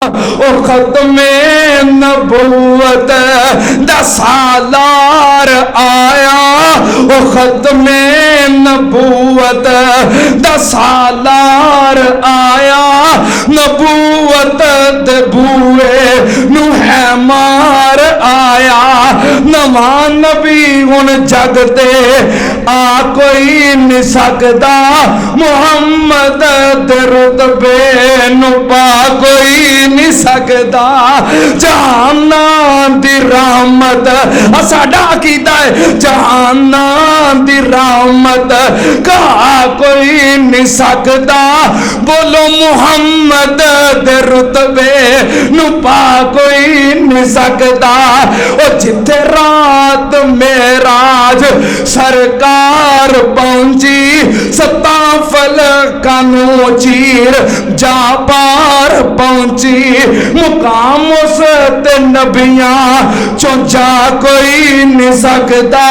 ओ खत्मे नबूवत दा सालार आया, ओ खत्मे नबूवत दा सालार आया, नबूवत दे बूए नू है मार आया, नवा नबी हुण जग ते आ कोई नहीं सकदा, मुहम्मद दे रुतबे नू पा कोई नहीं सकदा, जहाना दी रहमत साडा अकीदा है, जहाना दी रहमत कहा कोई नहीं सकदा, बोलो मुहम्मद दे रुतबे नू पा कोई नहीं सकदा, ओ जिथे रात मेराज सरकार पहुंची, सत्ता फलकां नू चीर जा पार पहुंची, मुकाम उस ते नबियां चो जा कोई नहीं सकदा,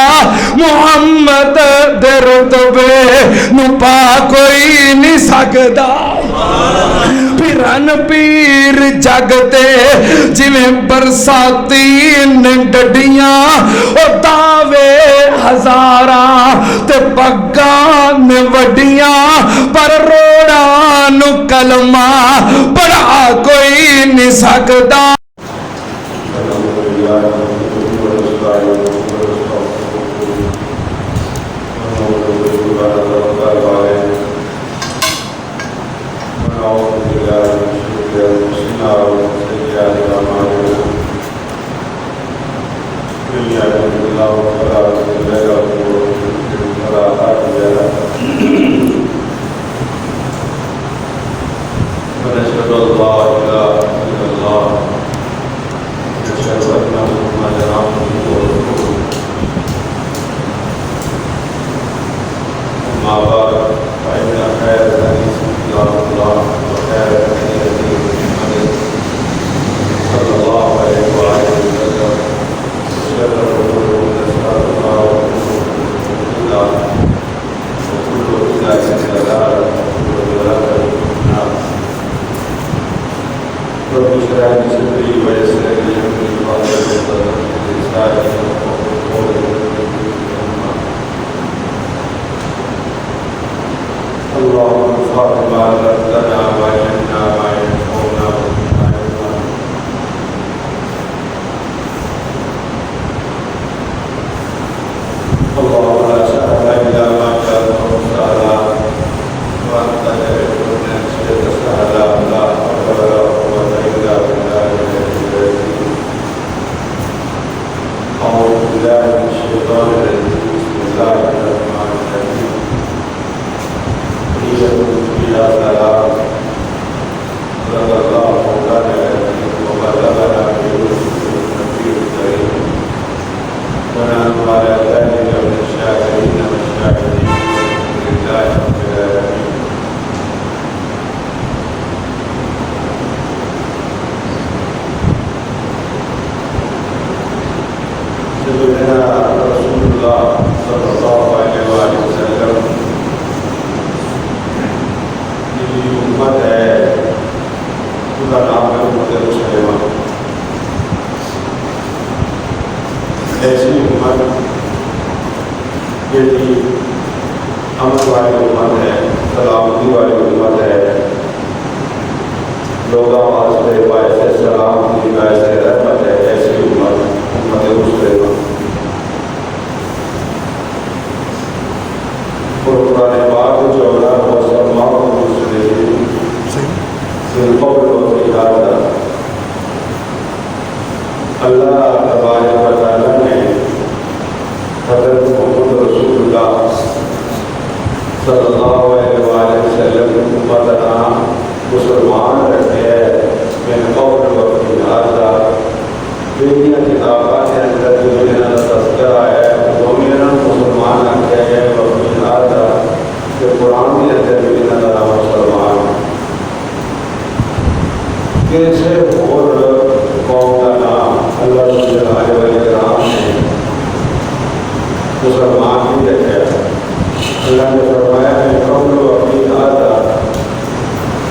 मुहम्मद दे रुतबे नू पा कोई नहीं सकदा। फिरन पीर जगते जिवें बरसाती ने डडियां, ओ दावे हजारा ते पग्गा ने वड्डियां, पर रोड़ा नू कलमा पढ़ा कोई नहीं सकदा।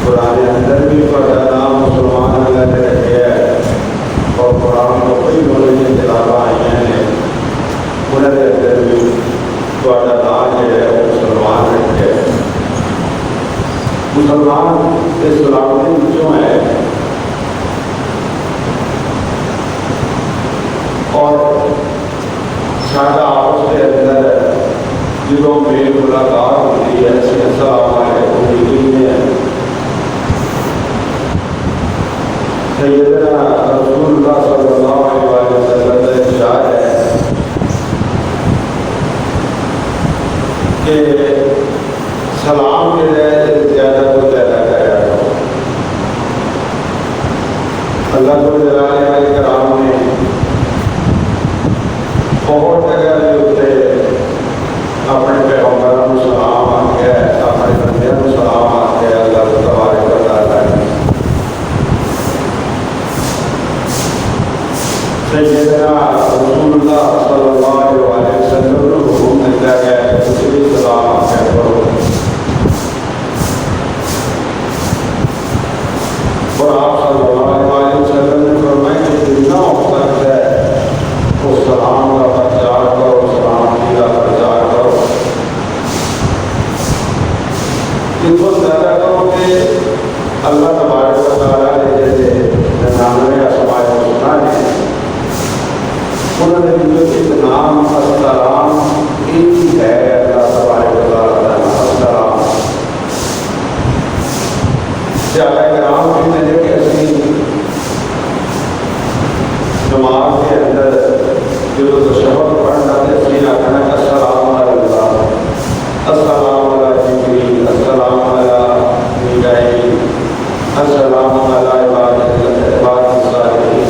कुरान अंदर भी पढ़ा नाम मुसलमान मुलाकात होती है, अस्सलाम वालेकुम है। सैयदना रसूलुल्लाह सल्लल्लाहु अलैहि वसल्लम का इरशाद है कि सलाम के ज़्यादा को ज़्यादा कराया करो। अल्लाह को जलाले वाले कराम ने बहुत जगह के उत्ते अपने पैगंबरों को सलाम आख्या, अपने बंदियों को सलाम आख्या। अल्लाह तबारक व तआला ने सैयदना रसूलुल्लाह सल्लल्लाहु अलैहि वसल्लम को हुक्म दिया गया है कि तुम भी सलाम आख्या करो। और आप सल्लल्लाहु अलैहि वसल्लम ने फरमाया कि जितना हो सकता है वो सलाम का प्रचार करो, सलामती का प्रचार करो। इनको ज़्यादा करोगे अल्लाह तबारक व तआला ने जैसे 99 अस्माए हुस्ना ने उन्होंने जो नाम अस्सलाम एक ही है। अल्लाह तबारक व तआला का नाम अस्सलाम ज़्यादा कराम कहते हैं कि असली जमात के अंदर जो तशहहुद पढ़ना है असली आखना अस्सलाम अलैकुम, अस्सलाम अला जिब्रील, अस्सलाम अला मीकाईल, अस्सलाम अला इबादिस्सालिहीन।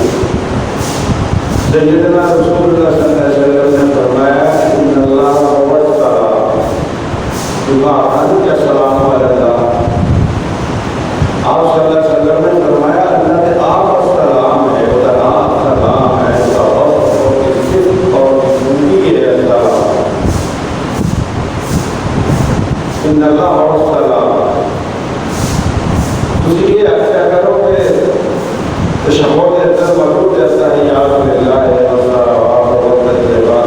सैयदना रसूलुल्लाह सल्लल्लाहु अलैहि वसल्लम ने फरमाया इन्नल्लाह वस्सलाम के सलाम अलैल्लाह। आप सल्लल्लाहु अलैहि वसल्लम ने फरमाया अल्लाह के आप अस्सलाम है, उसका नाम सलाम है, उसका वक्त और सिर्फ और जिंदगी है अल्लाह। इन्नल्लाह वस्सलाम तुझे ये अच्छा करो कि तशहहुद के अंदर मौजूद रहता है या लिल्लाह वस्सलाम और तैयबा।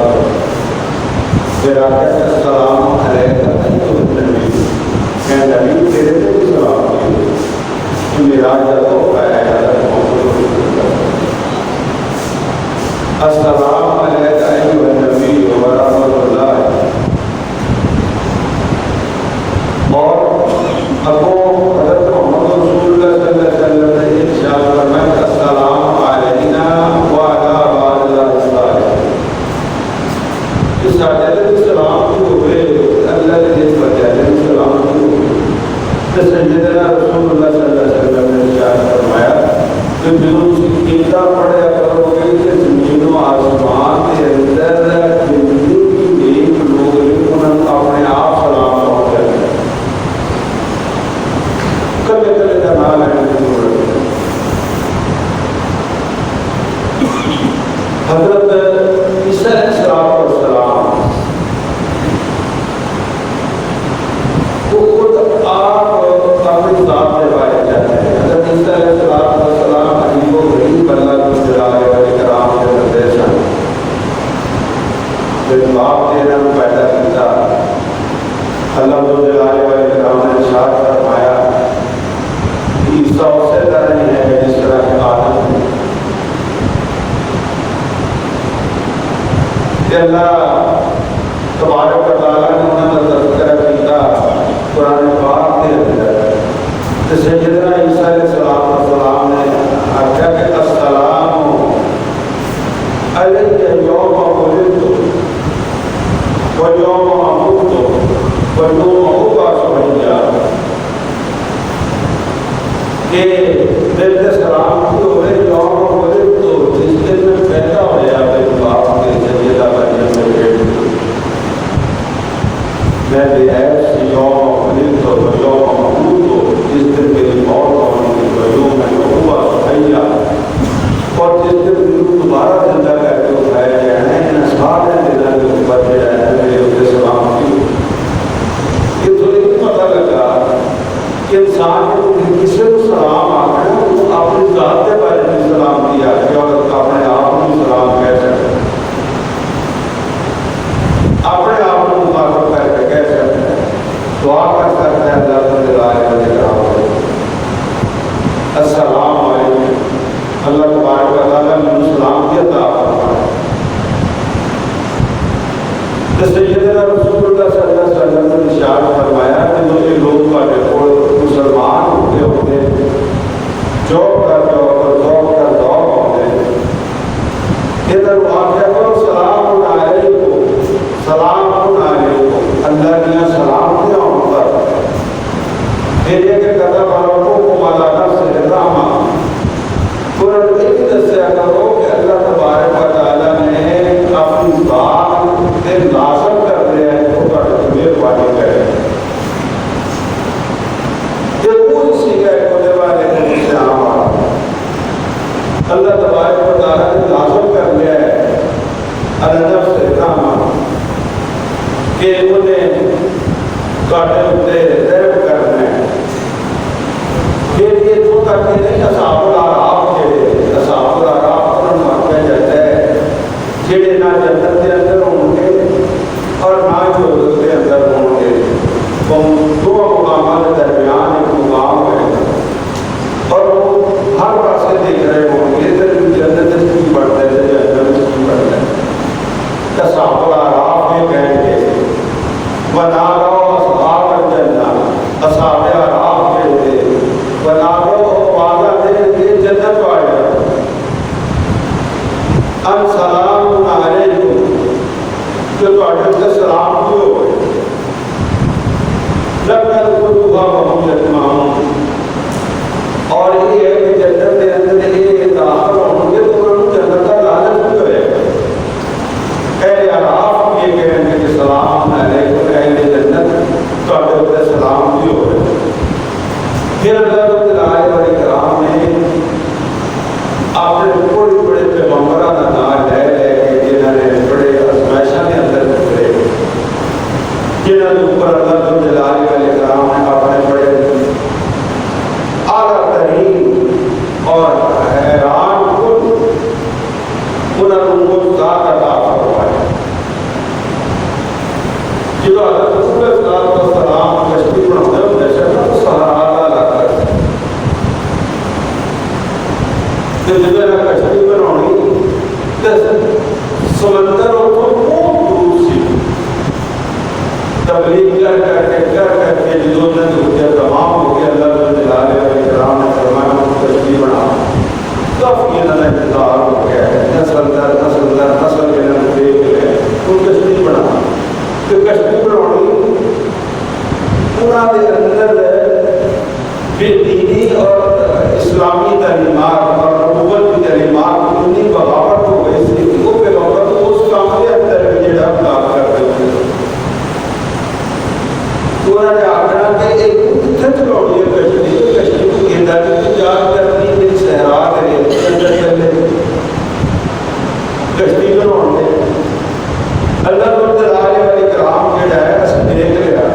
फिर आके अस्सलाम अलैका अय्युहन नबी, मैं नबी तेरे पे भी सलाम कीजिए। मिराज को अस्सलाम अलैका अय्युहन नबी व रहमतुल्लाह। और अबू हज़रत मोहम्मद रसूलुल्लाह सल्लल्लाहु अलैहि वसल्लम ने इरशाद फरमाया अस्सलाम अलैना व अला इबादिल्लाहिस सालिहीन। इस साजद सलाम की हुए अल्लाह के जिस बजाय सलाम की हुए तो सैयदना रसूलुल्लाह सल्लल्लाहु अलैहि वसल्लम ने इरशाद फरमाया कि जो कितना पढ़ा करोगे कि ज़मीन व आसमान के अंदर जितने भी नेक लोग उन्होंने अपने आप सलाम पहुँच जाए। कले कले का नाम है हज़रत ईसा अलैहिस्सलाम वो खुद आप अपनी ज़ात के बारे में जानते हैं। हज़रत ईसा अलैहिस्सलाम अजीब व गरीब अल्लाह को जलाले वाले कराम के निर्देश हैं। जब बाप ने इन्हें पैदा किया अल्लाह को जलाले वाले कराम ने इरशाद फरमाया ईसा उसे तरह ही है जिस तरह के आदम है। अल्लाह तबारक व तआला ने उन्होंने तज़किरा किया कुरान पाक के अंदर। तो सैयदना ईसा अलैहिस्सलाम ने आख्या कि अस्सलामु अलैया यौम वुलिदतु व यौम अमूतु व यौम उबअसु हय्या। कि मेरे सलाम की होवे यौम वुलिदतु जिस दिन मैं पैदा होया मेरे बाप के सैयदा मरियम के पेट में। मैं बेहद यौम वुलिदतु व यौम अमूतु जिस दिन मेरी मौत होनी व यौम उबअसु हय्या। और जिस दिन मुझे दोबारा जिंदा करके उठाया जाना है इन सारे दिनों के ऊपर मेरे उसके सलाम की। ये तो एक पता लगा कि इंसान ने किसी को सलाम आखना वो अपनी ज़ात के बारे में सलाम किया और अपने आप को सलाम कह सकते, अपने आप को मुखातब करके कह सकते हैं, दुआ कर सकते हैं अल्लाह को अस्सलाम वालेकुम। अल्लाह तबारक व तआला ने सलाम की अता फरमाया। तो तो सैयदना रसूलुल्लाह सल्लल्लाहु अलैहि वसल्लम ने इरशाद फरमाया कि मुझे लोग ਤੁਹਾਡੇ ਕੋਲ मुसलमान होते जॉब कर जॉब आते इधर आख्या करो सलाम अलैकुम अल्लाह दियां सलामतियां हों पर फिर ये कि कदा वालों को माला नफ्स रहमा कुरान एक दस्या करो कि अल्लाह तबारक व तआला ने अपनी बात से लाज़म कर दिया है तो ਤੁਹਾਡੇ मेहरबानी करे ये वो सीखा होने वाले से आवा अल्लाह तबारक व तआला ने लाज़म कर दिया है अल्लाह नफ्स रहमा कि उन्हें ਤੁਹਾਡੇ ਉੱਤੇ रहम करना है फिर ये तो तक नहीं असहाबुल आराफ जेड़े असहाबुल आराफ उन्होंने आख्या जाता है जेड़े ना जन्नत के अंदर होंगे और ना दोज़ख के अंदर होंगे वो दो मुकामां के दरमियान एक मुकाम है और वो हर पासे देख रहे होंगे इधर भी जन्नत की बढ़ता है जन्नत की बढ़ता है असहाबुल आराफ ये कहेंगे बना लो असहाब जन्नत असहाब आराफ जेड़े बना लो वादा देंगे जन्नत वाले अन सलाम अलैकुम तो ਤੁਹਾਡੇ ਤੇ सलाम भी हो जब मैं को दुआ बहुत यजमान और ये है कि जन्नत के अंदर ये दाखिल होंगे तो उन्हें जन्नत का लालच भी होएगा अहले आराफ ये कहेंगे कि सलाम अलैकुम अहले जन्नत ਤੁਹਾਡੇ ਤੇ सलाम भी हो फिर अल्लाह तआला कराम ने अपने बड़े बड़े पैगंबरों का नाम ले के जिन्होंने बड़े आजमाइशों के अंदर गुजरे जिन्होंने ऊपर अल्लाह तआला कराम ने अपने बड़े आला तरीन और हैरान कुल उन्होंने मुफ्तार अता फरमाया जो अल्लाह सलाम कश्ती बनाते होंगे तो सहारा जब कश्ती बनानी तो समंदर बहुत दूर सी तबलीग करके जो तमाम हो गया अल्लाह कराम ने फरमाया कश्ती बना काफ़ी इन्होंने इंतजार हो गया है नस्ल इन्होंने देख लिया तो कश्ती बना तो कश्ती बनानी उन्होंने अंदर बेदीनी और इस्लामी तलीमात और नबूवत की तलीमात उन्हीं बगावत हो गई थी वो पैगंबर तो उस काम के अंदर जेड़ा काम कर रहे थे तो उन्होंने आखना कि एक कितने चलानी है कश्ती को गेंदा की जाग करनी मेरी सहरा करे अंदर चले कश्ती बनाने अल्लाह तआला कराम जेड़ा है अस देख लिया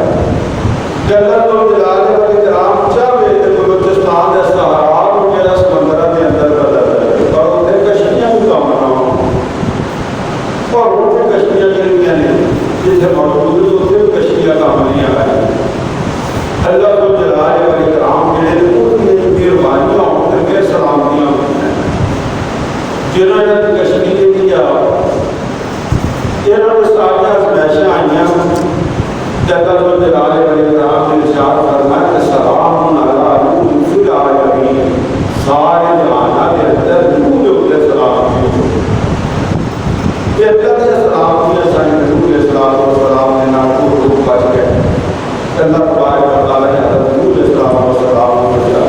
कि अल्लाह तआला कराम चाहे तो बलूचिस्तान के सहारा मेरा समंदर के अंदर बदल और उसे कश्तियां भी काम ना हो और उसे कश्तियां जरूरियां ने जिसे मौजूद उसे कश्तियां काम नहीं आ रही अल्लाह तआला कराम जेड़े उनकी मेहरबानियां होंगे सलामतियां जिन्होंने कश्ती दिया इन्होंने सारियां आजमाइशां आईयां अल्लाह तआला कराम ने इरशाद फरमाया कि सलाम अला नूह फिल आलमीन सारे जहाना के अंदर नूह के ऊपर सलाम ये अल्लाह के सलाम की सारे नूह अलैहिस्सलाम ने ना को बच गए अल्लाह तबारक व तआला ने हज़रत नूह अलैहिस्सलाम को बचाया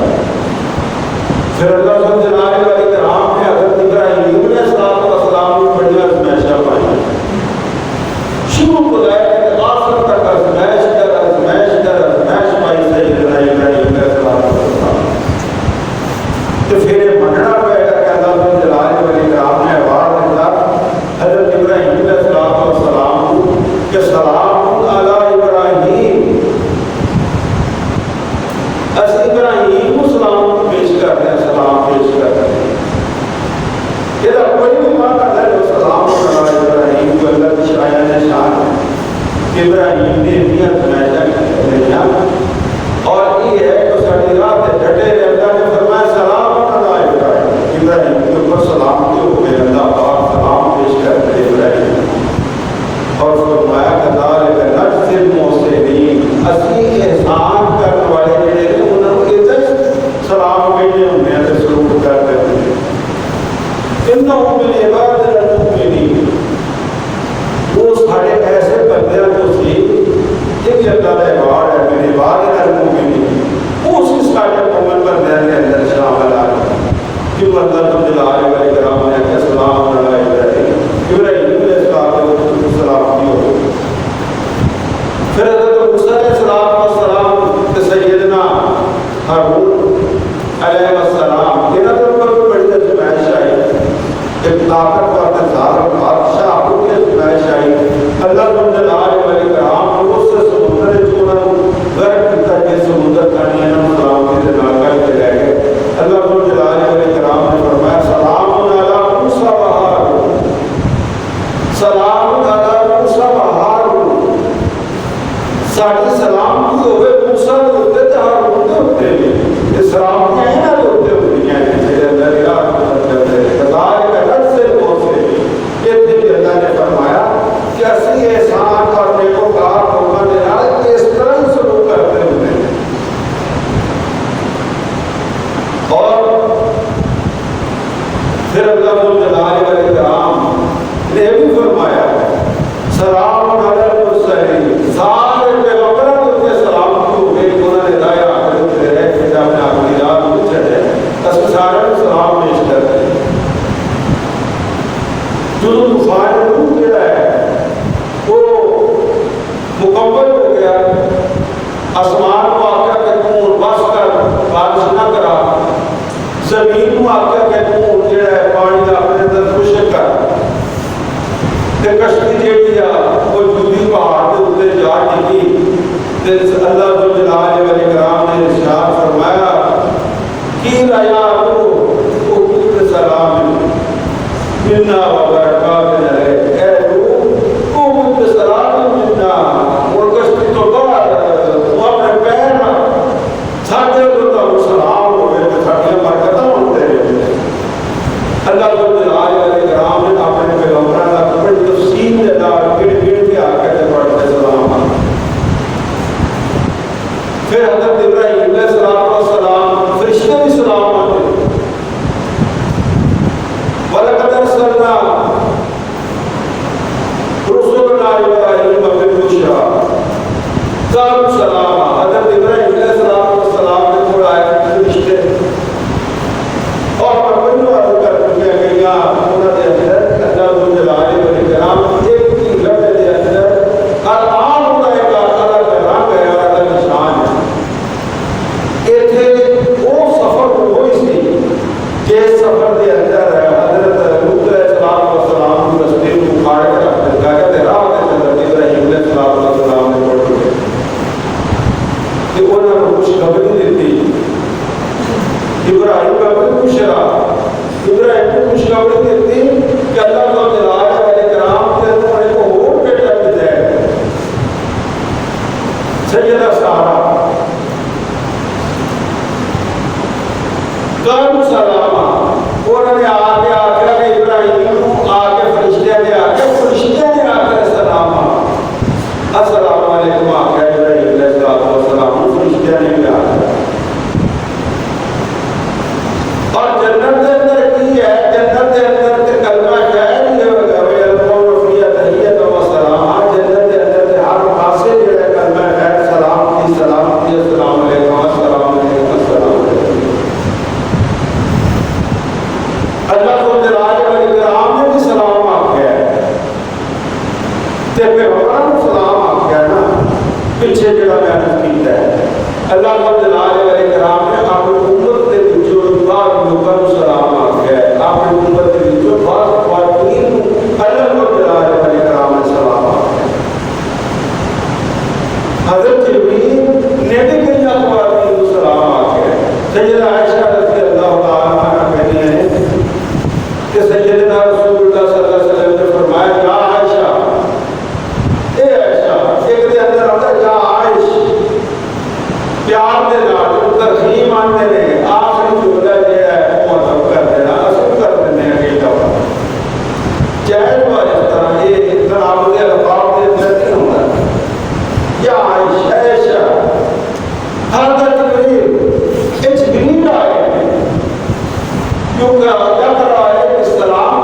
फिर अल्लाह तआला कराम ने हज़रत इब्राहीम अलैहिस्सलाम की बड़ी आजमाइशें पाई शुरू को लेकर आखिर तक आजमाइश पाई सैयदना इब्राहीम अलैहिस्सलाम तो फिर मनना पड़ेगा कि अल्लाह तआला कराम ने अवार्ड दिया हज़रत इब्राहीम अलैहिस्सलाम के सलाम अला इब्राहीम अस इब्राहीम को सलाम पेश करते हैं सलाम पेश करते हैं ਇਹਦਾ ਕੋਈ ਵੀ ਮਾਨਾ ਨਹੀਂ ਸਲਾਮ ਅਲਾ ਇਬਰਾਹੀਮ को अल्लाह की शाया ने शान इब्राहीम ने दिया सुनाया और ये है कि साडी राह पे डटे रहे अल्लाह ने फरमाया सलाम अला इब्राहीम इब्राहीम के ऊपर सलाम के हो गए अल्लाह पाक सलाम पेश करते इब्राहीम और फरमाया इन्नहु मिन इबादिना अल-मुमिनीन, वो साढ़े ऐसे बंदे को सी एक अल्लाह का इबाद है, मेरे इबादिना अल-मुमिनीन, उसी साढ़े मोमिन बंदे के अंदर शामिल आ कि अल्लाह तुम जलाल वाले कराम ने के सलाम अलैहि इब्राहीम अलैहिस्सलाम की हो। फिर हज़रत मूसा अलैहिस्सलाम ते सैयदना हारून अलैहिस्सलाम इन्हां दे ऊपर बड़ी आजमाइश आई, एक ताकतवर ते ज़ालिम बादशाह उनके आजमाइश आई। अल्लाह तुम जलाल वाले कराम उस समुद्र चोना गर्क करके समुद्र का नियम सलाम के नाल करके ले गए। अल्लाह तुम जलाल वाले कराम ने फरमाया सलाम अला मूसा व हारून, सलाम अला मूसा व हारून, साडी सलामती होवे मूसा दे उत्ते ते हारून दे उत्ते भी। ये सलामतियां इन्हां दे उत्ते होंदियां ने जेहड़े अल्लाह दी राह चलदे ने। कदार कदर से होते इत्थे भी अल्लाह ने फरमाया कि असली एहसान और नेकोकार लोगों के नाल इस तरह ही सलूक करते होंगे। और फिर अल्लाह जलाल वाले कराम ने भी फरमाया सलाम अलल मुरसलीन, सारे पैगंबरों के सलाम को होवे उन्होंने दाया करते रहे कि जब आखिरी रात में चढ़े अस सारे सलाम पेश करते हैं। जो तूफान रूह जेड़ा है वो मुकम्मल हो गया, आसमान को आकर के तू बस कर बारिश ना करा, जमीन को आकर के तू जेड़ा है पानी का अपने अंदर खुशक कर, ते कश्ती जेड़ी आ वो दूधी पहाड़ के उत्ते जा टिकी। ते अल्लाह जो जलाल वाले कराम ने इरशाद फरमाया कि लाया वो सलाम मिन्ना व बरकातुन अलैक, ए रूह वो मुझे सलाम मिन्ना, और कश्ती तो बाहर वो अपने पैर में साढ़े को तो सलाम हो गए तो साढ़े बरकतां होते रहे। अल्लाह जो जलाल वाले कराम ने अपने पैगंबरों का बड़ी तफसील के साथ गिन के आकर के पढ़ते सलाम। फिर हज़रत इब्राहीम अलैहिस्सलाम फरिश्ते भी सलाम आते। वलक़द अरसलना रुसुलना इब्राहीम बिल-बुशरा क़ालू सलामा, हज़रत इब्राहीम अलैहिस्सलाम ने थोड़ा आए फरिश्ते और पहले अर्ज़ कर दिया गया उन्होंने अंदर अल्लाह जो जलाल वाले कराम एक ही लम्हे के अंदर हर आम का एक अल्लाह का रंग है और अल्लाह की शान है। इत्थे वो सफर हो सी जिस सफर के अंदर हज़रत लूत अलैहिस्सलाम की बस्ती को उखाड़ के रख दिया गया ते राह ते हज़रत इब्राहीम अलैहिस्सलाम ने पढ़ दिया कि उन्होंने खुशखबरी दी इब्राहीम बिल-बुशरा, इब्राहीम को खुशखबरी देती कि अल्लाह को जलाल वाले कराम के तुम्हारे को और बेटा मिल जाएगा, सैयदा सारा। क़ालू सलामा, उन्होंने आके आखिर में इब्राहीम को आके फरिश्ते ने आके सलामा अस्सलाम वालेकुम आके इब्राहीम अलैहिस्सलाम फरिश्ते ने भी आके। और जन्नत के अंदर की है, जन्नत के अंदर के कलमा खैर ये वे अलकौल फिया तहियत व सलाम, जन्नत के अंदर के हर पासे जो है कलमा खैर सलाम की अस्सलाम अलैकुम अस्सलाम अलैकुम अस्सलाम अलैकुम। अल्लाह को जलाल वाले कराम ने भी सलाम आख्या है ते पैगंबरां को सलाम आख्या है ना। पीछे जेड़ा बयान कीता है अल्लाह को जलाल वाले कराम ने अपनी उम्मत के विचों बाहर लोगों को सलाम आख्या है, अपनी उम्मत के विचों बाहर ख्वातीन अल्लाह को जलाल वाले कराम ने सलाम आख्या है। हज़रत जिब्रील ने भी कई ख्वातीन को सलाम आख्या है। सैयदा आयशा रज़ी अल्लाह तआला अन्हा कहती हैं कि सैयदना रसूलुल्लाह सल्लल्लाहु अलैहि वसल्लम ने फरमाया या आयशा, ए आयशा, एक दे अंदर आता या आयश प्यार दे नाल तरहीम आंदे ने आखिरी जुमला जेड़ा है वो अदब कर देना असर कर देने अगली दफा जायज वा इस तरह ये जनाब के अल्फाज दे अंदर नहीं होता। या आयशा हज़रत जिब्रील आए क्योंकि क्या कर रहा है इस सलाम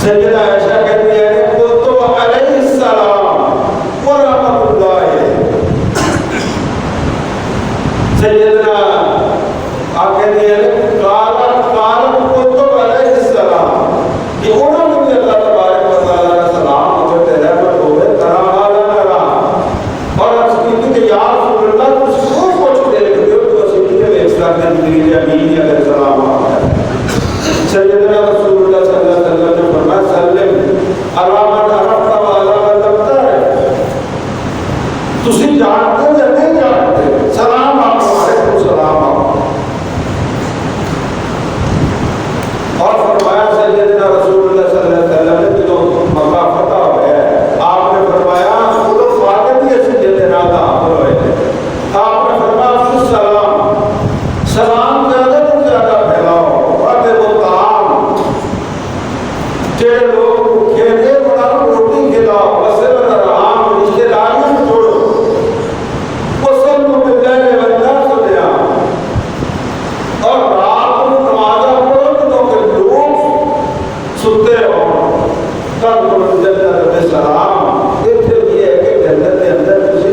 सैयदा आयशा कहती है कुल तो अलैहिस्सलाम व रहमतुल्लाह। सैयदना आप कहती है काला काला कुल तो अलैहिस्सलाम, ये उन्होंने भी अल्लाह तबारक व तआला का सलाम हो ते रहमत हो तरा वाला करा। और उसकी कि या रसूल अल्लाह कुछ देखते हो तो असली के इस्लाम ने जिंदगी या बीवी अगर सलाम आ सैयदना रसूलुल्लाह सल्लल्लाहु अलैहि वसल्लम ने फरमाया सल्लम अला मन अरफ़ता व अला मन lam ta'rif। तुसी जानते हो या नहीं जानते, सलाम आपको, वालेकुम सलाम आपको। और फरमाया सैयदना रसूलुल्लाह सल्लल्लाहु अलैहि वसल्लम ने जो मक्का फतह है आपने फरमाया खुद स्वागत ही सैयदना का होए। आपने फरमाया सलाम सलाम ज्यादा से ज्यादा फैलाओ। जेड़े लोग भूखे ने उन्होंने रोटी खिलाओ, वसल आराम रिश्तेदारियों में जोड़ो, वसल को मिलने बंदा सुनिया। और रात को नमाज पढ़ो तो के लोग सुनते हो तब जन्नत में सलाम। इतने ये है कि जन्नत के अंदर किसी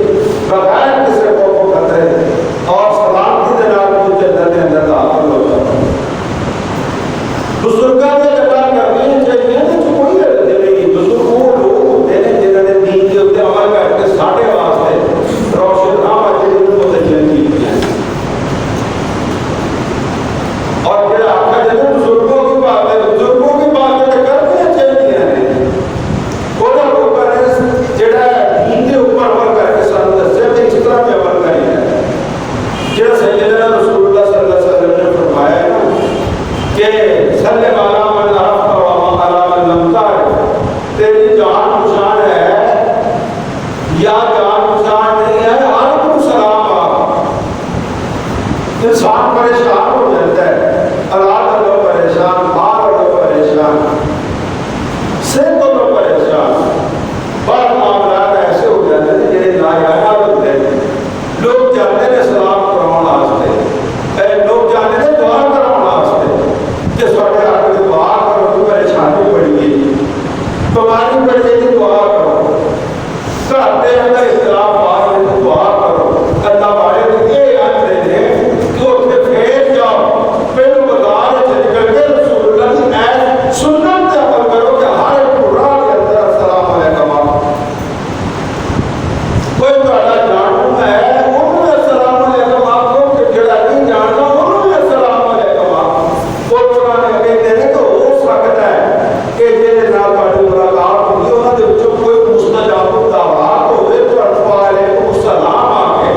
बगैर किसी को खतरे और सलाम की जनाब को जन्नत के अंदर दाखिल हो जाओ। बुजुर्गों ने लगा करनी चाहिए तो कोई गलती नहीं। बुजुर्ग वो लोग होते हैं जिन्होंने दीन के ऊपर अमल करके साढ़े वास्ते रोशन ना बचे उनको तजल्ली की है। और जो आपका जब बुजुर्गों की बात है, बुजुर्गों की बात है करनी चाहिए कोई ऊपर जेड़ा दीन के ऊपर अमल करके सानू दस्या कि इस तरह के अमल करें। जो सैयदना रसूलुल्लाह सल्लल्लाहु अलैहि वसल्लम ने फरमाया ना कि सल्ले वाला मन अरफ़ता व अला मन lam ta'rif। तेरी जान पहचान है या जान पहचान नहीं है, हर को सलाम आप। इंसान परेशान हो जाता है, औलाद लो परेशान, माल लो परेशान, सेहत लो परेशान। बड़ा मामला ऐसे हो जाते हैं जिन्हें नायाब होते हैं। लोग जाते हैं सलाम कराने वास्ते, लोग जाते हैं दुआ कराने वास्ते कि साढ़े आगे दुआ करो तो परेशानी पड़ी गई, बीमारी पड़ गई तो दुआ करो, घर के अंदर इख्तिलाफ आ गए तो दुआ करो। अल्लाह वाले तो ये आते हैं कि उठे फेर जाओ, पहले बाजार से निकल के रसूलुल्लाह की ऐस सुन्नत पे अमल करो कि हर पूरा के अंदर अस्सलाम वालेकुम। कोई बड़ा जानू है उन्होंने अस्सलाम वालेकुम आपको, कि जेड़ा नहीं जानता उन्होंने अस्सलाम वालेकुम आप। और उन्होंने कहते हैं कि हो सकता है कि जेड़े नाल ਤੁਹਾਡੀ मुलाकात होगी ਉਹਨਾਂ ਦੇ ਵਿੱਚੋਂ कोई मुस्तजाब दावत होवे तो वालेकुम सलाम आके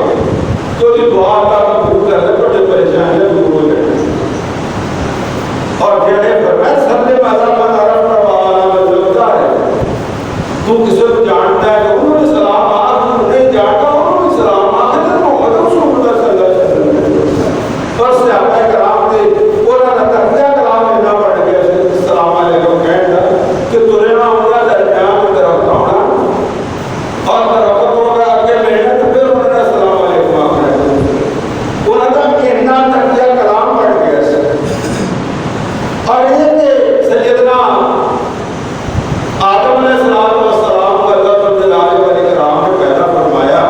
तो जी दुआ का कबूल कर ले, ਤੁਹਾਡੀ परेशानियां दूर हो जाएंगी। और जेड़े फरमाया सल्ले वाला मन अरफ़ता व अला मन lam ta'rif। तू किसी को जानता है तो उन्होंने सलाम आ, तू नहीं जानता उन्होंने सलाम आ। मोहम्मद रसूलुल्लाह सल्लल्लाहु अलैहि वसल्लम पर सहाबा कराम ने उन्होंने तकिया कलाम इतना पढ़ के अस्सलाम वालेकुम कहना कि तुरे ना होगा दरमियान में तरफ होना और तरफ होगा आगे मिलना तो फिर उन्होंने अस्सलाम वालेकुम आखना। उन्होंने इतना तकिया कलाम पढ़ के और ये कि सैयदना आदम अलैहिस्सलाम को अल्लाह जलाल वाले कराम ने पैदा फरमाया।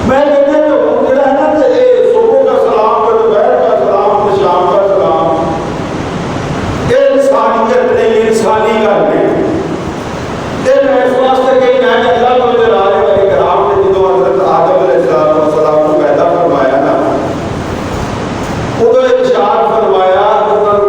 मैं कहते हैं जेड़ा है ना कि सुबह का सलाम, दोपहर का सलाम, शाम का सलाम, ये इंसानियत नहीं, इंसानी गल नहीं। मैं इस वास्ते कि मैं अल्लाह जलाल वाले कराम ने जो हज़रत आदम अलैहिस्सलाम को पैदा फरमाया ना, उन्होंने इरशाद फरमाया, उन्होंने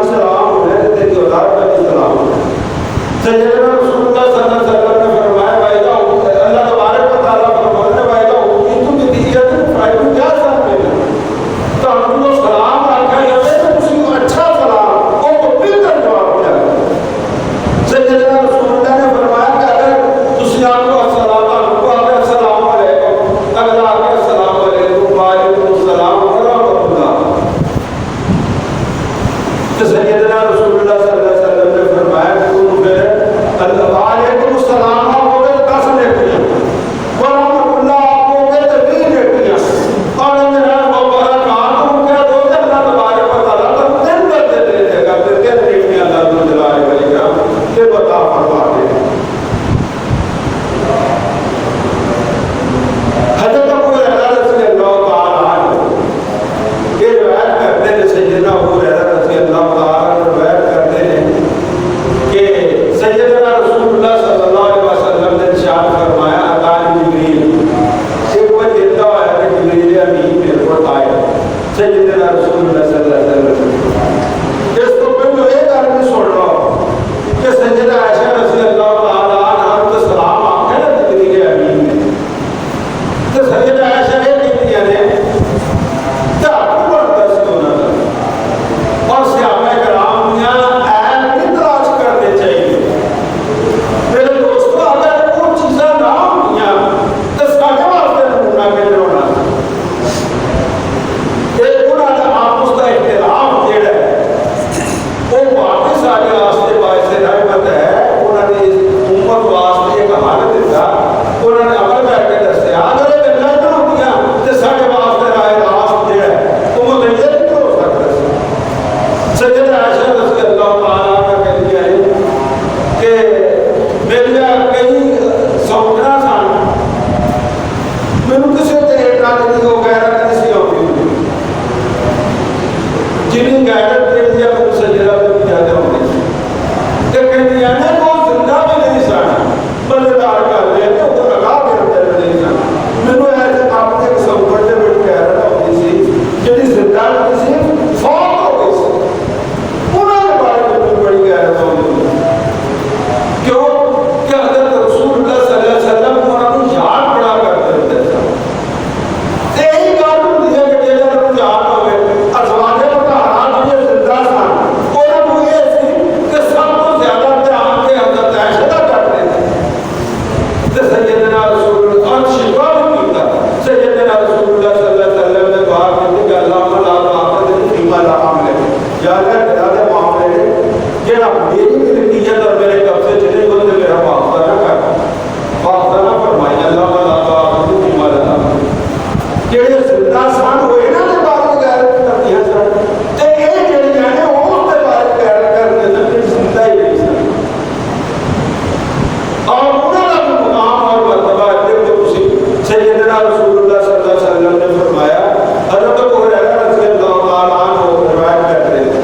भी सलाम होना है, तेरी औलाद का भी सलाम होना है। सैयदना रसूलुल्लाह सल्लल्लाहु अलैहि वसल्लम ने फरमाया वाइदा अल्लाह तबारक व तआला फरमाता है वाइदा तुम भी दिया तो फायदा क्या साथ में तो हमको सलाम रखा जाए तो उसी अच्छा सलाम को बिल्कुल जवाब दिया। सैयदना रसूलुल्लाह ने फरमाया कि अगर तुसी आपको अस्सलाम वालेकुम अगला आपके अस्सलाम वालेकुम वालेकुम अस्सलाम व रहमतुल्लाह। तो सैयदना रसूलुल्लाह सल्लल्लाहु अलैहि वसल्लम ने फरमाया कि तुम फिर वालेकुम अस्सलाम बोले तो 10 नेकियां व रहमतुल्लाह बोले तो 20 नेकियां और मेरा मुबारकात हो क्या दो अल्लाह तबारक व तआला तो दिन भर दे देगा फिर क्या नेकियां अल्लाह जलाल वलीका ये बता फरमा दे। हजरत अबू हुरैरा रज़ी अल्लाह तआला अन्हु ये रिवायत करते हैं, सैयदना अबू हुरैरा रज़ी अल्लाह तआला रिवायत करते हैं कि सैयदना रसूलुल्लाह सल्लल्लाहु अलैहि वसल्लम ने इरशाद फरमाया अतानी जिब्रील एक वो कहता है कि जिब्रील अमीन मेरे को आए सैयदना रसूलुल्लाह सल्लल्लाहु अलैहि वसल्लम इसको पहले एक आदमी सुन लो कि सैयदा आयशा रज़ी अल्लाह तआला अन्हा को सलाम आखे ना जिब्रील अमीन ने तो सैयदा आयशा ने कहती है क्या आपको दस दो ना और सहाबा कराम या ऐब नहीं तलाश करने चाहिए। मेरे दोस्तों अगर वो चीज़ां ना होंगियां तो साढ़े वास्ते नमूना किधर होना एक उन्होंने आपस का इख्तिलाफ जेड़ा है वो वाकई साढ़े वास्ते बायस रहमत है। उन्होंने इस उम्मत वास्ते एक हल दिता उन्होंने अमल करके दस्या अगर ये गल्लां ना होंगियां तो साढ़े वास्ते राय रास्त जेड़ा है वो मुतय्यन नहीं हो सकता। सैयदा आयशा रज़ी अल्लाह तआला अन्हा कहती है कि मेरिया कई सौकना सन मैनू किसी ते इतना नहीं हो गैरत नहीं सी आती जिन्नी गैरत मेरी है मैनू सैयदा तो ज्यादा होनी सी ते कहती है ना वो जिंदा भी नहीं सन बल्लेदार कर ले तो उधर लगा के अंदर नहीं सन मैनू ऐसे अपने एक सौकन ते बड़ी गैरत होती सी जिहड़ी जिंदा नहीं सी फौत हो गई सी उन्होंने बारे में बड़ी गैरत होती क्यों कि हज़रत रसूलुल्लाह सल्लल्लाहु अलैहि वसल्लम उन्होंने याद बड़ा करते थे। यही बात होती है कि जेकर याद होवे अज़वाजे मुतहरात जो जिंदा सन उन्होंने ये सी कि सब तो ज्यादा ध्यान के हज़रत आयशा का करते थे तो सैयदना रसूलुल्लाह और शिफा भी कीता सैयदना रसूलुल्लाह सल्लल्लाहु अलैहि वसल्लम ने दुआ की कि अल्लाहुम्मा ला ताक़त फीमा ला हमल या अल्लाह तेरा दे मामले जेड़ा मेरी मिल्कियत और मेरे कब्जे च नहीं होते मेरा वास्ता ना कर वास्ता ना फरमाई अल्लाहुम्मा ला ताक़त फीमा ला हमल जेड़े जिंदा सन होए ना दे बारे गैरत करदियां सन ते ये जेड़ियां ने उस दे बारे गैरत करदे सन कि जिंदा ही नहीं सन और उन्होंने भी मुकाम और मर्तबा देखो तुसी सैयदना रसूलुल्लाह सल्लल्लाहु अलैहि वसल्लम ने फरमाया हज़रत अबू हुरैरा रज़ी अल्लाह तआला अन्हु रिवायत करते हैं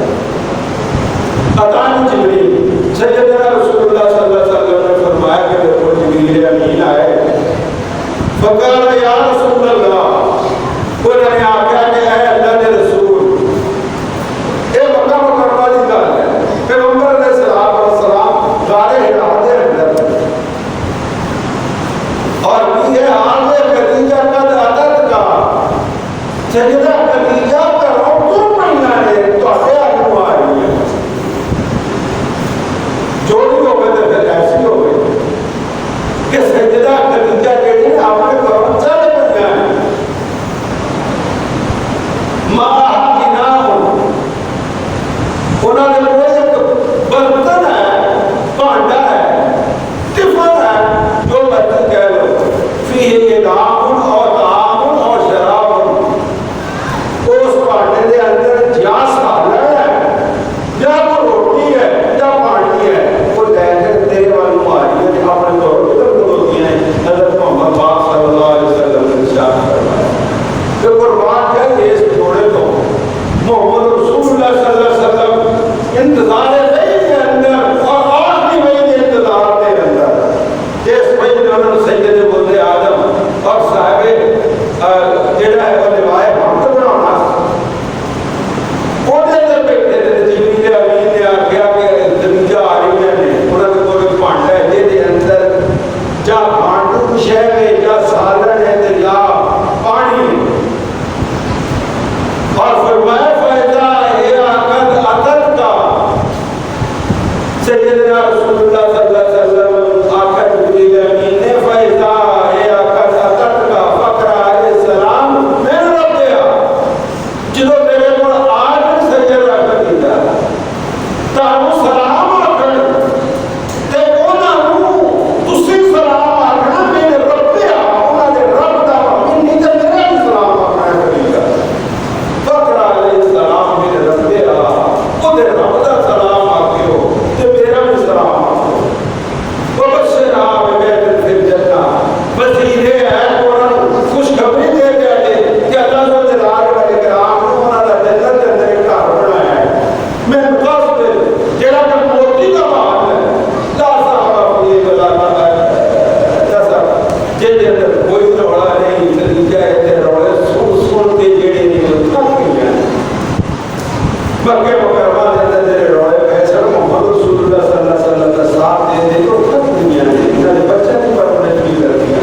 मक्के मुकर्रमा के अंदर तेरे रोए पैसे मोहम्मद रसूलुल्लाह सल्लल्लाहु अलैहि वसल्लम का साथ दे तो सब दुनिया ने इन्होंने बच्चा नहीं परवरिश भी कर दिया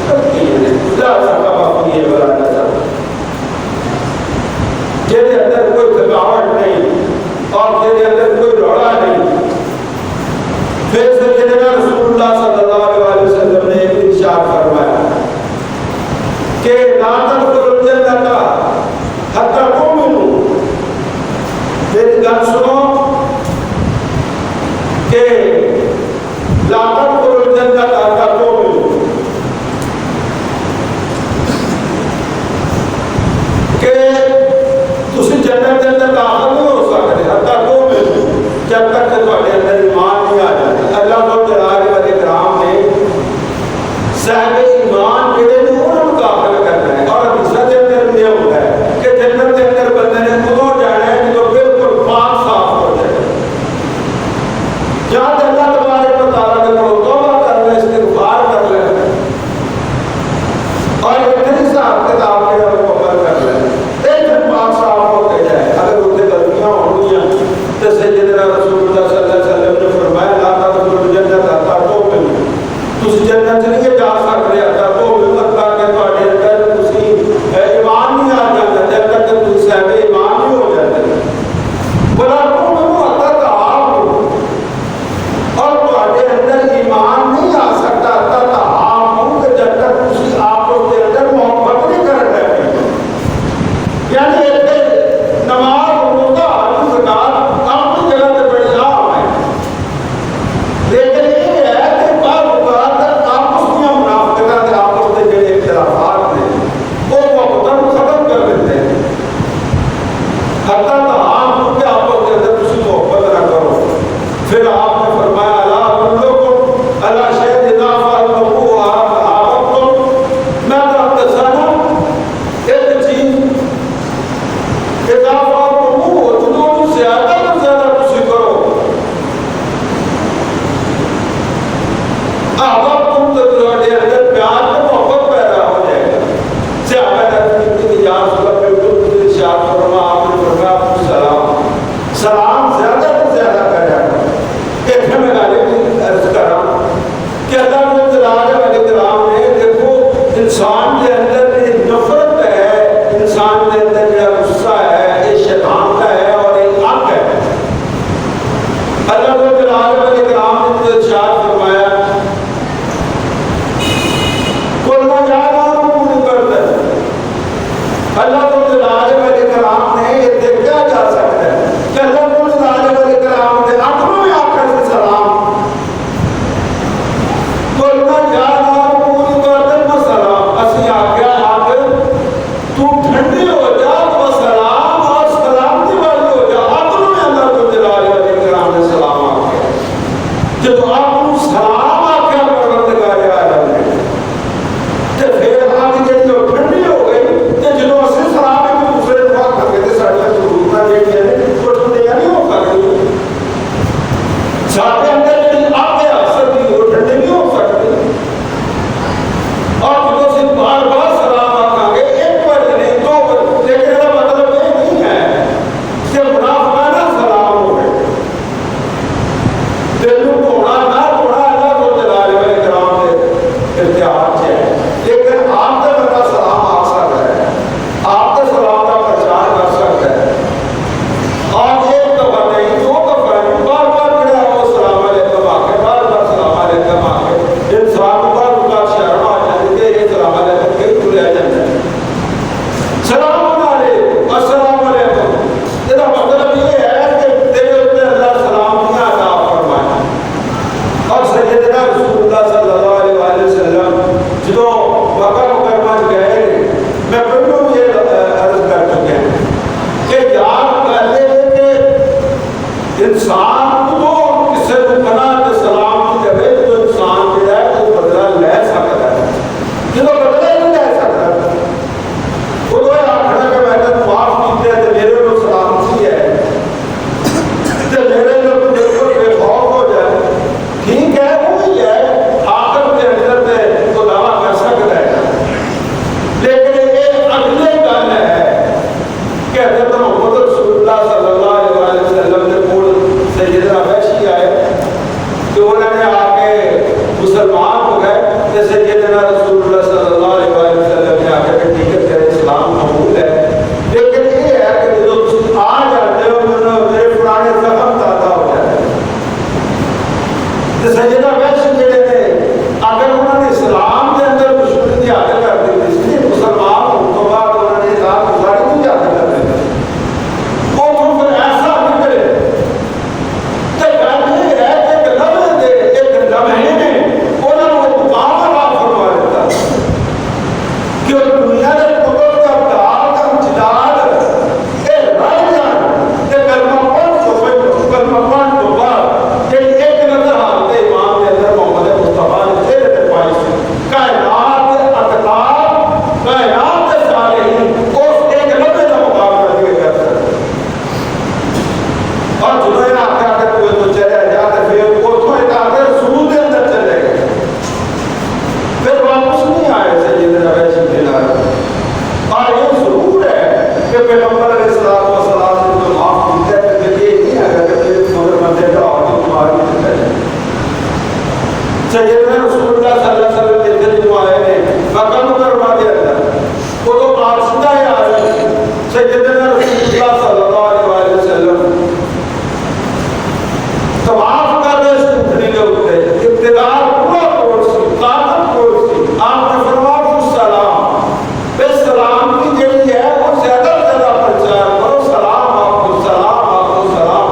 सब किए ने ला सका बापू ये वाला नजर तेरे अंदर कोई थकावट नहीं और तेरे अंदर कोई रोड़ा नहीं। फिर सैयदना रसूलुल्लाह सल्लल्लाहु अलैहि वसल्लम ने एक इरशाद फरमाया कि ला तदखुलुल जन्नता हत्ता तुमिनू। मेरी गल सुनो कि ला तदखुलुल जन्नता हत्ता तुमिनू कि तुसी जन्नत के अंदर दाखिल नहीं हो सकते हत्ता तुमिनू जब तक तुम्हारे अंदर ईमान नहीं आ जाता। अल्लाह ताला कराम ने साहिब ईमान जेड़े ने उन्होंने दाखिल करना है और हदीसां के अंदर ये होता है कि जन्नत के अंदर बंदे ने उदों जाना है जो बिल्कुल पाक साफ हो जाए। जहाँ अल्लाह तबारक व तआला के को तौबा कर ले इस्तिगफार कर ले और इतने हिसाब किताब के मुकम्मल कर ले एकदम पाक साफ होते जाए। अगर उनसे गलतियां होंगी तो सैयदना रसूलुल्लाह सल्लल्लाहु अलैहि वसल्लम ने फरमाया ला तदखुलुल जन्नता हत्ता तुमिनू। तुसी जन्नत नहीं जा सकते हत्ता तुमिनू अल्लाह के तुम्हारे अंदर तुसी ईमान नहीं आ जाता जब तक तुसी साहिब ईमान नहीं हो जाते। बोला तुमिनू हत्ता तआमू और तुम्हारे अंदर ईमान नहीं आ सकता हत्ता तआमू कि जब तक तुसी आपस के अंदर मोहब्बत नहीं कर रहे। यानी नमाज रोजा हज ज़कात अपनी जगह पे बड़ी आम है लेकिन ये है कि बार बार आपस में मुनाफिकता के आपस में जो इख्तिलाफात ने वो मुकद्दम खत्म कर देते हैं। हत्ता तआम के आपस के अंदर किसी मोहब्बत ना करो। फिर आपने फरमाया अला अदुल्लुकुम अला शैइन इज़ा फअलतमूहु अहबब्तुम। मैं तो आपके साथ एक चीज इज़ा फअलतमूहु जो ज्यादा से ज्यादा तुसी करो अहबब्तुम तो तुम्हारे अंदर प्यार और मोहब्बत पैदा हो जाएगा। सहाबा ने या रसूलल्लाह बिल्कुल इरशाद फरमा आपने फरमाया सलाम सलाम ज्यादा से ज्यादा करें। एक मैं गाली की अर्ज कर रहा हूँ कि अल्लाह ने जलाल वाले कलाम ने देखो इंसान के अंदर ये नफरत है इंसान के अंदर जो गुस्सा है ये शैतान का है और जो है आकर कोई तो चले जाते फिर वो तो एक आकर रसूल के अंदर चले गए, फिर वापस नहीं आए सैयदना वैसी दिला। और ये जरूर है कि पैगंबर अलैहिस्सलाम ने तो माफ किया है कि ये नहीं है कि मगर बंदे का और तुम्हारी है। सैयदना रसूलुल्लाह सल्लल्लाहु अलैहि वसल्लम के दिल में आए ने मक्का मुकर्रमा के अंदर वो तो कासिदा है आज सैयदना रसूलुल्लाह सल्लल्लाहु अलैहि वसल्लम तवाफ कर रहे सुखनी के उत्ते इब्तिदार पूरा कोर्स ताकत कोर्स आपने फरमाया सलाम बे सलाम की जड़ी है वो ज्यादा से ज्यादा प्रचार करो, सलाम आपको सलाम आपको सलाम।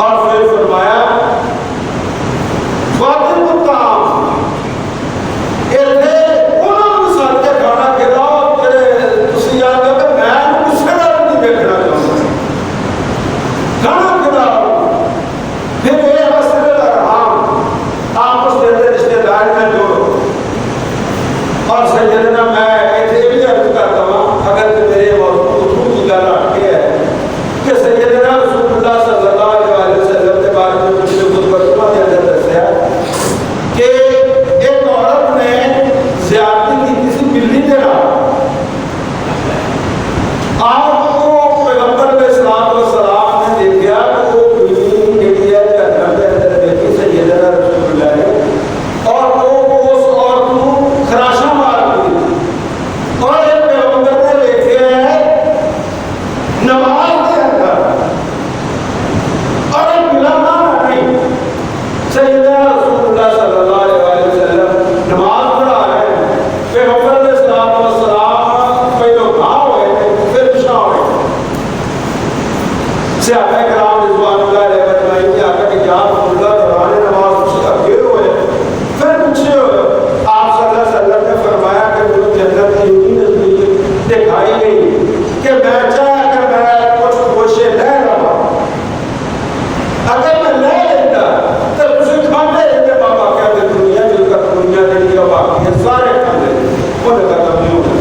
और फिर फरमाया स्वादिल मुताम इतने उन्होंने साथ के खाना खिलाओ तेरे तुसी याद हो कि मैं गुस्से का नहीं देखना चाहूँगा, खाना खिलाओ। फिर ये मसले हम आपस में रिश्तेदार में जोड़ो। और सैयदना मैं इतने भी अर्ज करता हूँ अगर तो मेरे मौजूद की गल आके है कि सैयदना रसूलुल्लाह सल्लल्लाहु अलैहि वसल्लम के बारे में कुछ कुछ बरकत के अंदर दस्या कि एक औरत ने ज़्यादती की किसी बिल्ली के नाल आपको पैगंबर अलैहिस्सलाम ने देखा तो वो बिल्ली जेड़ी है जन्नत के अंदर देखी सैयदना रसूलुल्लाह ने, और वो उस औरत को खराशा मार दी। और एक पैगंबर ने देखे है नमाज के अंदर और एक बिलाना नहीं सैयदना रसूलुल्लाह सल्लल्लाहु अलैहि वसल्लम नमाज पढ़ा रहे हैं, पैगंबर अलैहिस्सलाम पहले भाव है फिर पिछा हुए सहाबा किराम रिज़वानुल्लाह अलैहिम अजमईन ने आकर के क्या रसूलुल्लाह दौरान नमाज उसका आगे हुए फिर पीछे हुए। आप सल्लल्लाहु अलैहि वसल्लम ने फरमाया कि मुझे जन्नत की यूं नज़दीक दिखाई गई कि मैं चाहे अगर मैं कुछ कोशिश ले लवा अगर मैं ले लेता तो तुझे खाने रहते बाबा कहते दुनिया जिनका दुनिया नहीं बाकी है सारे खाने उन्हें खत्म नहीं होगा,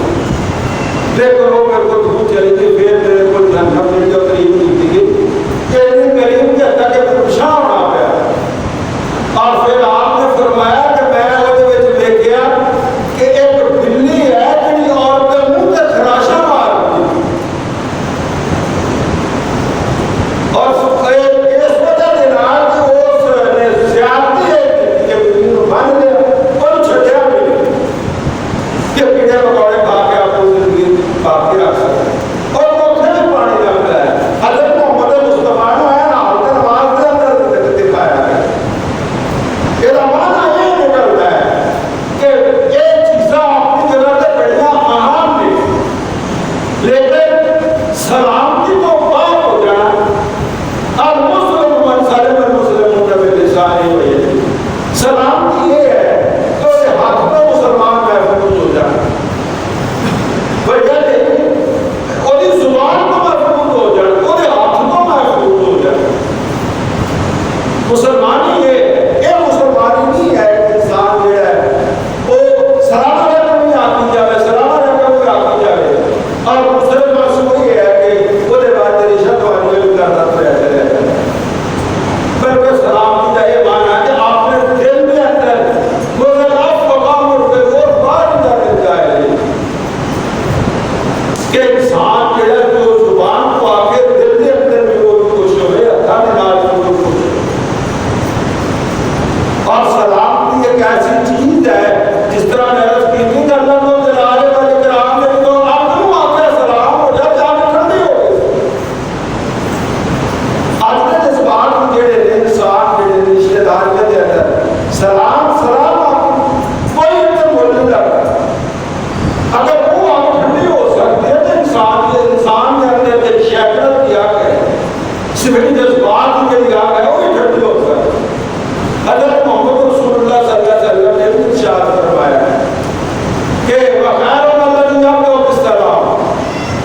लेकिन वो मेरे को धूप चली थी फिर मेरे को जन्नत में जो करीब नहीं थी कि करीब के तक परेशान होना पाया। और फिर आपने फरमाया कि मैं वो देखा कि एक बिल्ली है जी औरत मुंह से खराशा मार दी और इस वजह के नाल कि उसने ज़्यादती है बिल्ली को बन लिया और छड़िया भी कि कीड़े मकोड़े खा के आपको जिंदगी बाकी रख सकते और वो फिर पानी लगता है। हज़रत मोहम्मद मुस्तफा ने है ना उनके नमाज के अंदर दिखाया है। ये माना ये निकलता है कि ये चीज़ें अपनी जगह पे बढ़िया अहम नहीं, लेकिन सलामती तो बात हो जाना और मुस्लिम मन सारे मन मुस्लिम होने लिसानी हुई है। सलामती ये है तो ये हाथ में मुसलमान महफूज हो जाना वजह नहीं ओदी जुबान को महफूज हो जाना ओदे हाथ को महफूज हो जाना। मुसलमानी ये मुसलमानी नहीं है इंसान जो है वो सलाम अलैकुम भी आती जाए सलाम अलैकुम भी आती जाए और मुसलमान मसूल ये है कि ओदे बाद तेरी शतवानी भी करना पड़ेगा बल्कि सलाम की जाए माना कि आपने दिल में अंदर मगर आप मकाम और बाहर जाने जाए कि इंसान जो है जो जुबान को आके दिल के अंदर में वो खुश हुए अल्लाह ने नाल को खुश और सलाम एक ऐसी चीज है जिस तरह नरस की नहीं करना तो जलाले वाले कराम ने तो आपको आके सलाम हो जाए जान ठंडी हो गई। आज के जज्बात जेड़े ने इंसान जेड़े रिश्तेदार के अंदर सलाम कोई इतना बोल नहीं लगता अगर वो आप ठंडी हो सकती है तो इंसान के अंदर एक शैकड़त किया है सिविल जज्बात के लिए आ गए वो भी ठंडी हो सकती है। हज़रत मोहम्मद रसूलुल्लाह सल्लल्लाहु अलैहि वसल्लम ने भी इरशाद फरमाया कि वखैरुल लज़ीना यब्दउ बिस्सलाम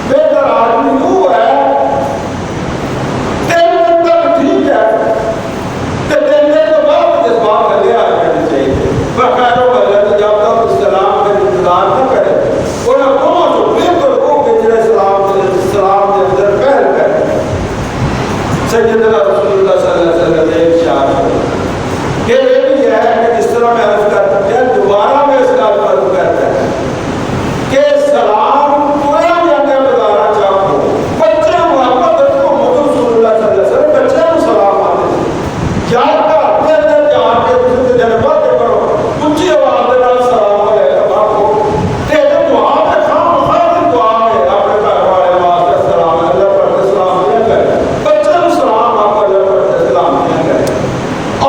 बेहतर आदमी वो है तेरे अंदर ठीक है कि तेरे तो बहुत जज्बात लगे आ जाने चाहिए। वखैरुल लज़ीना यब्दउ बिस्सलाम का इंतजार न करे उन्हें कौन जो बेहतर हो कि जिन्हें सलाम के अंदर पहल करे सैयदना रसूलुल्लाह सल्लल्लाहु अलैहि वसल्लम ने इरशाद कि ये भी है कि जिस तरह मैं अर्ज कर चुका दोबारा मैं इस बात पर करता है कि सलाम कोई भी अंदर बताना चाहो बच्चे मोहब्बत को मोहम्मद रसूलुल्लाह सल्लल्लाहु अलैहि वसल्लम बच्चे को सलाम आते यार का अपने अंदर जाके तुझे जज्बा के करो ऊंची आवाज के साथ सलाम अलैकुम आपको ते दुआ में खाम खातिर दुआ में अपने घर वाले वास्ते सलाम अल्लाह पर सलाम दिया करे बच्चे को सलाम आपको अल्लाह पर सलाम दिया करे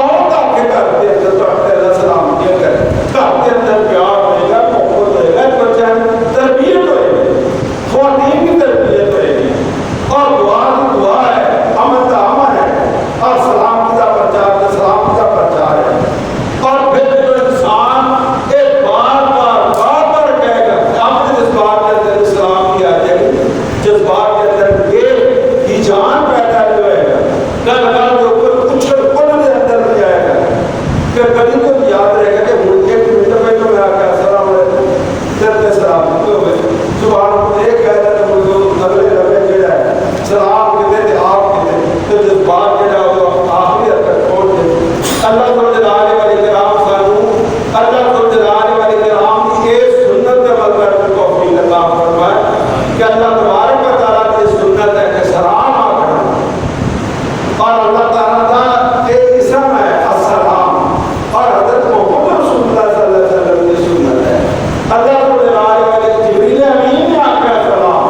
और ताकि घर के अंदर पढ़ते अल्लाह सलाम दिया करे घर के अंदर प्यार होएगा मोहब्बत होएगा बच्चा तरबियत होएगी ख्वातीन की तरबियत होएगी और दुआ है अमन का अमन है और सलाम का प्रचार है सलाम का प्रचार है और फिर जो इंसान एक बार कहेगा आपने जिस बात के अंदर सलाम किया जाएगी जिस बात के अंदर ये की जान पैदा जो है कल के ऊपर कुछ के अंदर नहीं आएगा कि कभी तो याद रहेगा कि मुझे एक मिनट में तो मैं आकर सलाम करते सलाम तो सुभान अल्लाह एक कहता है मुझे अगले लगे जेड़ा है सलाम कहते थे आप कहते तो जिस बात के जाओ आखिरी तक पहुंच गए अल्लाह को जलाने वाले कराम सानू अल्लाह को जलाने वाले कराम की ये सुन्नत का मतलब तौफीक अता फरमाए कि अल्लाह तबारक व तआला की सुन्नत है कि सलाम आखना और अल्लाह ताला का एक इसम है अस्सलाम और हज़रत मोहम्मद रसूलुल्लाह सल्लल्लाहु अलैहि वसल्लम की सुन्नत है अल्लाह को जलाने वाले जिब्रील अमीन ने आखा सलाम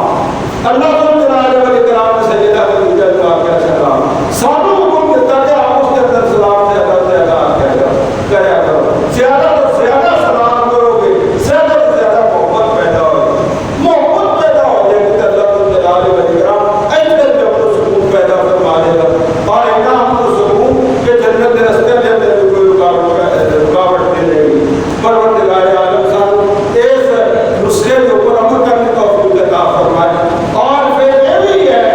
अल्लाह को जलाने वाले कराम ने सैयदा खदीजा को आखा सलाम सानू हुक्म देता कि आप उसके अंदर सलाम करया करो ज्यादा तो ज्यादा सलाम करोगे ज्यादा तो ज्यादा मोहब्बत पैदा होगी मोहब्बत पैदा हो जाएगी तो अल्लाह को जलाने वाले कराम ऐसे जब तो सुकून पैदा फरमा देगा और इतना हमको सुकून के जन्नत के रास्ते में अंदर कोई रुकावट नहीं रहेगी परवरदिगार आलम सानू इस नुस्खे के ऊपर अमल करने का तौफीक अता फरमाए और फिर ये भी है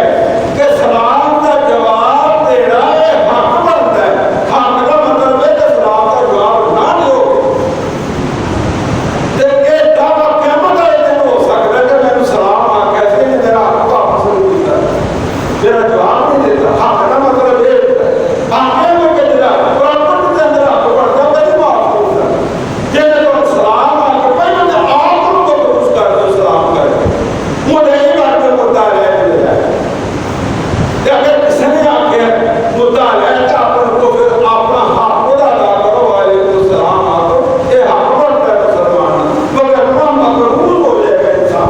कि सलाम का जवाब देना है हक बनता है हक का मतलब है कि सलाम का जवाब ना दो ते ये दावा क़यामत वाले दिन हो सकता है कि मैंने सलाम आके ऐसे मेरा हक वापस नहीं दिया मेरा जवाब नहीं देता हक का मतलब ये आगे में के दिला कुरान के अंदर आपको पढ़ता कभी माफ होता ये तो सलाम आके पहले आप उनको उसका सलाम कर मुझे ये बात को मुद्दा है अगर किसी ने आके मुद्दा है तो आप उनको फिर अपना हक अदा करो वालेकुम सलाम आपको ये हक बनता है मुसलमान मगर अपना मकरूर हो जाएगा इंसान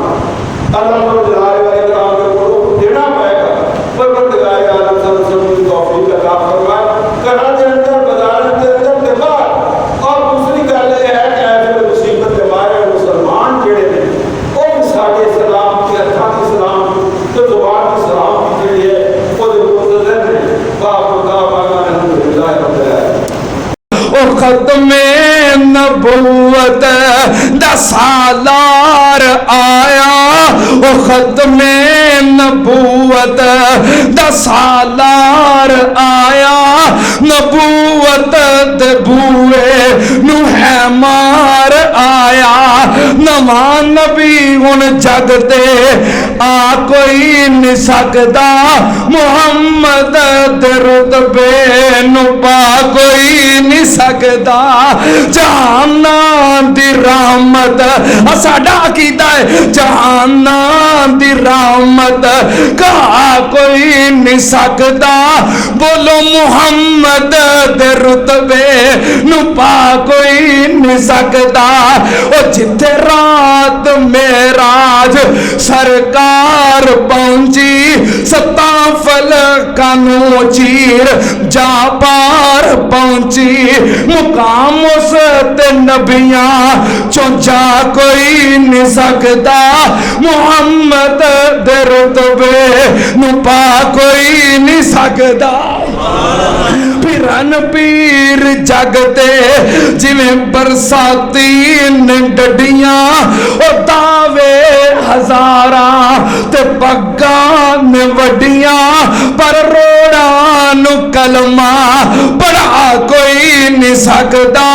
अल्लाह को जलाने वाले कराम के को देना पड़ेगा परवरदिगार आलम सल्लल्लाहु की तौफीक अता फरमाए करा के अंदर बाजार के अंदर देखा और दूसरी गल ये है कि ऐसे मुसीबत के मारे मुसलमान जेड़े ने वो भी साडे सलाम की अथा की सलाम तो जुबान की सलाम की जेड़ी है वो मुंतज़िर ने बाखुदा वाला अल्हम्दुलिल्लाह रब्बिल आलमीन ओ खत्मे नबूवत दा सालार आया ओ खत्मे नबूवत दा सालार आया नबूवत दे बूए नू है मार आया नवा नबी हुन जग ते आ कोई नहीं सकदा मुहम्मद दे रुतबे नू पा कोई नहीं सकदा जहाना दी रहमत साडा अकीदा है जहाना दी रहमत कहा कोई नहीं सकदा बोलो मुहम्मद दे रुतबे नु पा कोई नहीं सकदा ओ जिथे रात मेराज सरकार पहुंची सत्ता फलकां नू चीर जा पार पहुंची मुकाम उस ते नबियां चो जा कोई नहीं सकदा मुहम्मद दे रुतबे नु पा कोई नहीं सकदा फिरन पीर जगते जिवें बरसाती ने डडियां ओ दावे हजारा ते पग्गा ने वडियां पर रोड़ा नु कलमा पढ़ा कोई नहीं सकदा।